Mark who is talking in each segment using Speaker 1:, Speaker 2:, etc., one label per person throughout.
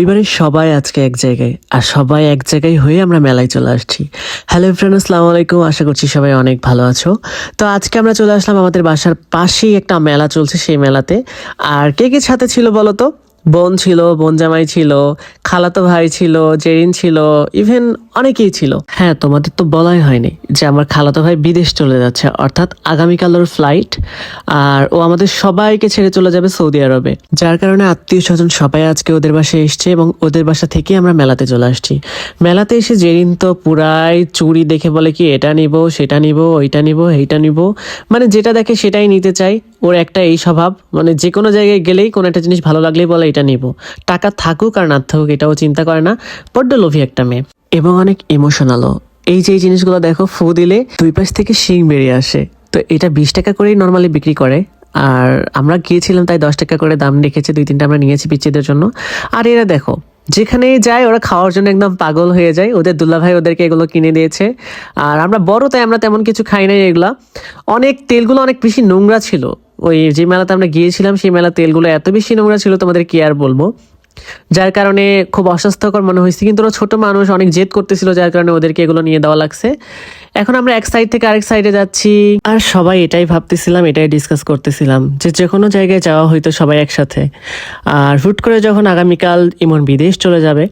Speaker 1: এবারে সবাই আজকে এক জায়গায়, আর সবাই এক জায়গায় হয়ে আমরা মেলায় চলে আসছি। হ্যালো ফ্রেন্ড, আসসালামু আলাইকুম। আশা করছি সবাই অনেক ভালো আছো। তো আজকে আমরা চলে আসলাম আমাদের বাসার পাশেই একটা মেলা চলছে, সেই মেলাতে। আর কে কে সাথে ছিল বলো তো? বোন ছিল, বোন জামাই ছিল, খালাতো ভাই ছিল, জেরিন ছিল, ইভেন অনেকেই ছিল। হ্যাঁ, তোমাদের তো বলাই হয়নি যে আমার খালাতো ভাই বিদেশ চলে যাচ্ছে, অর্থাৎ আগামীকাল ওর ফ্লাইট। আর ও আমাদের সবাইকে ছেড়ে চলে যাবে সৌদি আরবে, যার কারণে আত্মীয় স্বজন সবাই আজকে ওদের বাসায় এসছে এবং ওদের বাসা থেকে আমরা মেলাতে চলে আসছি। মেলাতে এসে জেরিন তো পুরাই চুড়ি দেখে বলে কি এটা নিব, সেটা নিব, ওইটা নিব, এইটা নিব, মানে যেটা দেখে সেটাই নিতে চাই। ওর একটা এই স্বভাব, মানে যে কোনো জায়গায় গেলেই কোনো একটা জিনিস ভালো লাগলেই বলে এটা নিব। টাকা থাকুক আর না থাকুক এটাও চিন্তা করে না। বড্ড লোভী একটা মেয়ে এবং অনেক ইমোশনালও। এই যে এই জিনিসগুলো দেখো, ফু দিলে দুই পাশ থেকে শিং বেরিয়ে আসে। তো এটা 20 টাকা করেই নর্মালি বিক্রি করে। আর আমরা গিয়েছিলাম তাই 10 টাকা করে দাম রেখেছে, 2-3টা আমরা নিয়েছি পিচ্চিদের জন্য। আর এরা দেখো, যেখানে যায় ওরা খাওয়ার জন্য একদম পাগল হয়ে যায়। ওদের দুলাভাই ওদেরকে এগুলো কিনে দিয়েছে। আর আমরা বড় তাই আমরা তেমন কিছু খাই নাই এগুলা। অনেক তেলগুলো অনেক বেশি নোংরা ছিল। ওই যে মেলাতে আমরা গিয়েছিলাম সেই মেলা তেলগুলো এত বেশি নোংরা ছিল, তোমাদের কি আর বলবো। যার কারণে খুব অস্বাস্থ্যকর মনে হয়েছে, কিন্তু ওরা ছোট মানুষ, অনেক জেদ করতেছিল, যার কারণে ওদেরকে এগুলো নিয়ে দেওয়া লাগছে। এখন আমরা এক সাইড থেকে আরেক সাইডে যাচ্ছি, আর সবাই এটাই ভাবতেছিলাম, এটাই ডিসকাস করতেছিলাম যে যে কোনো জায়গায় যাওয়া হইতো সবাই একসাথে। আর হুট করে যখন আগামীকাল ইমন বিদেশ চলে যাবে,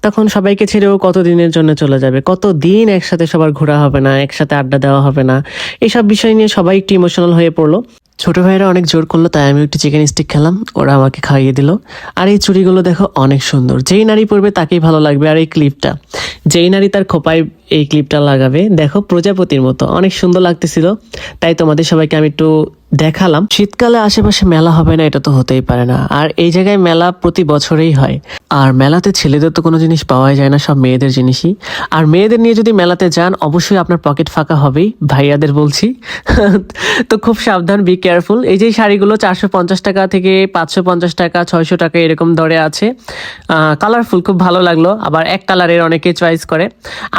Speaker 1: তখন সবাইকে ছেড়েও কতদিনের জন্য চলে যাবে, কতদিন একসাথে সবার ঘোরা হবে না, একসাথে আড্ডা দেওয়া হবে না। এসব বিষয় নিয়ে সবাই একটু ইমোশনাল হয়ে পড়লো। ছোট ভাইরা অনেক জোর করলো, তাই আমি একটু চিকেন স্টিক খেলাম, ওরা আমাকে খাইয়ে দিল। আর এই চুড়িগুলো দেখো অনেক সুন্দর, যেই নারী পরবে তাকেই ভালো লাগবে। আর এই ক্লিপটা, যেই নারী তার খোপায় এই ক্লিপটা লাগাবে, দেখো প্রজাপতির মতো অনেক সুন্দর লাগতেছিল। তাই তোমাদের সবাইকে আমি একটু দেখালাম। শীতকালে আশেপাশে মেলা হবে না, এটা তো হতেই পারে না। আর এই জায়গায় মেলা প্রতি বছরেই হয়। আর মেলাতে ছেলেদের তো কোনো জিনিস পাওয়াই যায় না, সব মেয়েদের জিনিসই। আর মেয়েদের নিয়ে যদি মেলাতে যান, অবশ্যই আপনার পকেট ফাঁকা হবেই, ভাইয়াদের বলছি। তো খুব সাবধান, বি কেয়ারফুল। এই যে শাড়িগুলো 450 টাকা থেকে 550 টাকা, 600 টাকা এরকম দরে আছে। কালারফুল, খুব ভালো লাগলো। আবার এক কালারের অনেকে চয়েস করে।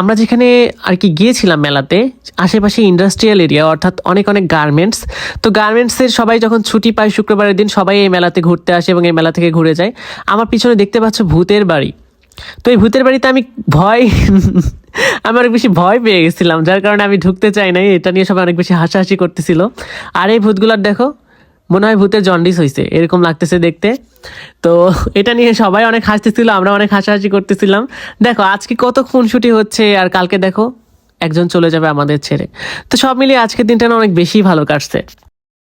Speaker 1: আমরা যেখানে আর কি গিয়েছিলাম মেলাতে, আশেপাশে ইন্ডাস্ট্রিয়াল এরিয়া, অর্থাৎ অনেক অনেক গার্মেন্টস। তো গার্মেন্টসের সবাই যখন ছুটি পায় শুক্রবারের দিন, সবাই এই মেলাতে ঘুরতে আসে এবং এই মেলা থেকে ঘুরে যায়। আমার পিছনে দেখতে পাচ্ছ ভূতের বাড়ি। তো এই ভূতের বাড়িতে আমি আমি অনেক বেশি ভয় পেয়ে গেছিলাম, যার কারণে আমি ঢুকতে চাই নাই। এটা নিয়ে সবাই অনেক বেশি হাসাহাসি করতেছিল। আর এই ভূতগুলার দেখো, মনে হয় ভূতের জন্ডিস হয়েছে এরকম লাগতেছে দেখতে। তো এটা নিয়ে সবাই অনেক হাসতেছিল, আমরা অনেক হাসাহাসি করতেছিলাম। দেখো আজকে কত খুনসুটি হচ্ছে, আর কালকে দেখো একজন চলে যাবে আমাদের ছেড়ে। তো সব মিলিয়ে আজকের দিনটা না অনেক বেশি ভালো কাটছে।